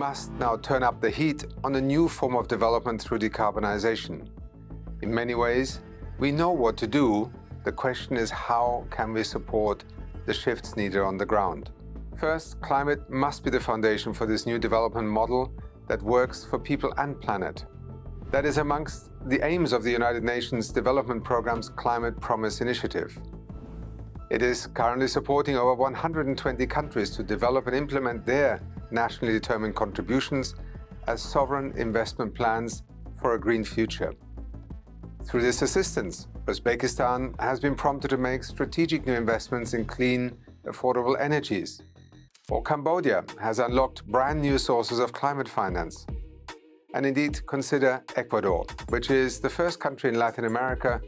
must now turn up the heat on a new form of development through decarbonization. In many ways, we know what to do. The question is, how can we support the shifts needed on the ground? First, climate must be the foundation for this new development model that works for people and planet. That is amongst the aims of the United Nations Development Programme's Climate Promise Initiative. It is currently supporting over 120 countries to develop and implement their nationally determined contributions as sovereign investment plans for a green future. Through this assistance, Uzbekistan has been prompted to make strategic new investments in clean, affordable energies. Or Cambodia has unlocked brand new sources of climate finance. And indeed, consider Ecuador, which is the first country in Latin America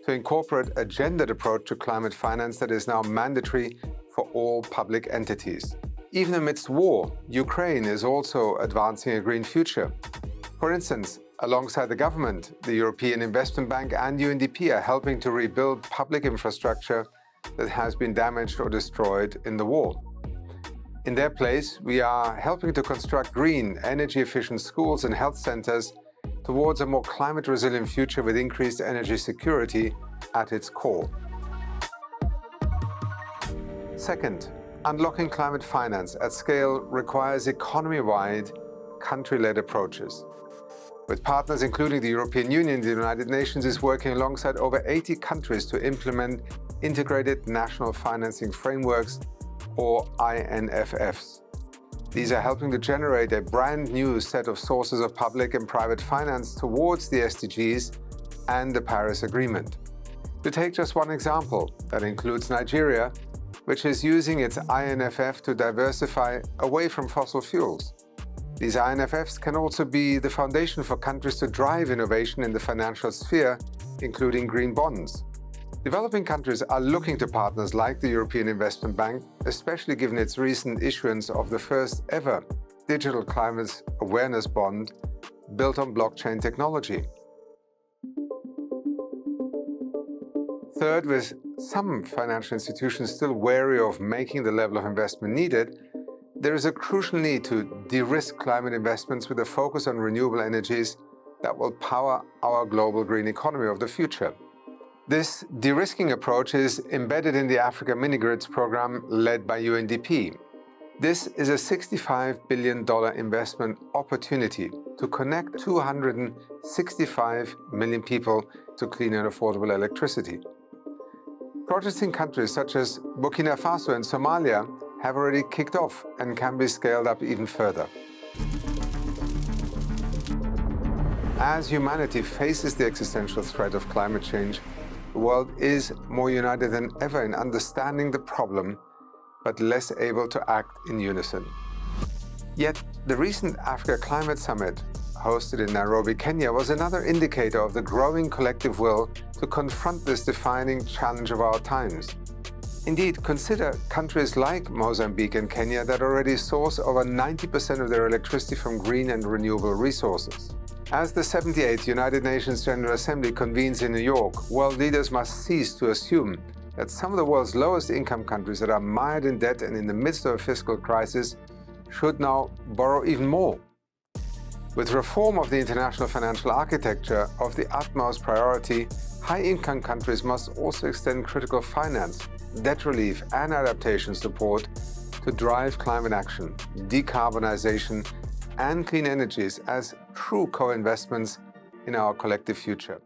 to incorporate a gendered approach to climate finance that is now mandatory for all public entities. Even amidst war, Ukraine is also advancing a green future. For instance, alongside the government, the European Investment Bank and UNDP are helping to rebuild public infrastructure that has been damaged or destroyed in the war. In their place, we are helping to construct green, energy-efficient schools and health centers towards a more climate-resilient future with increased energy security at its core. Second, unlocking climate finance at scale requires economy-wide, country-led approaches. With partners including the European Union, the United Nations is working alongside over 80 countries to implement integrated national financing frameworks, or INFFs. These are helping to generate a brand new set of sources of public and private finance towards the SDGs and the Paris Agreement. To take just one example, that includes Nigeria, which is using its INFF to diversify away from fossil fuels. These INFFs can also be the foundation for countries to drive innovation in the financial sphere, including green bonds. Developing countries are looking to partners like the European Investment Bank, especially given its recent issuance of the first ever digital climate awareness bond built on blockchain technology. Third, with some financial institutions still wary of making the level of investment needed, there is a crucial need to de-risk climate investments with a focus on renewable energies that will power our global green economy of the future. This de-risking approach is embedded in the Africa Mini-Grids program led by UNDP. This is a $65 billion investment opportunity to connect 265 million people to clean and affordable electricity. Projects in countries such as Burkina Faso and Somalia have already kicked off and can be scaled up even further. As humanity faces the existential threat of climate change, the world is more united than ever in understanding the problem, but less able to act in unison. Yet, the recent Africa Climate Summit, hosted in Nairobi, Kenya, was another indicator of the growing collective will to confront this defining challenge of our times. Indeed, consider countries like Mozambique and Kenya that already source over 90% of their electricity from green and renewable resources. As the 78th United Nations General Assembly convenes in New York, world leaders must cease to assume that some of the world's lowest income countries that are mired in debt and in the midst of a fiscal crisis should now borrow even more. With reform of the international financial architecture of the utmost priority, high-income countries must also extend critical finance, debt relief and adaptation support to drive climate action, decarbonization and clean energies as true co-investments in our collective future.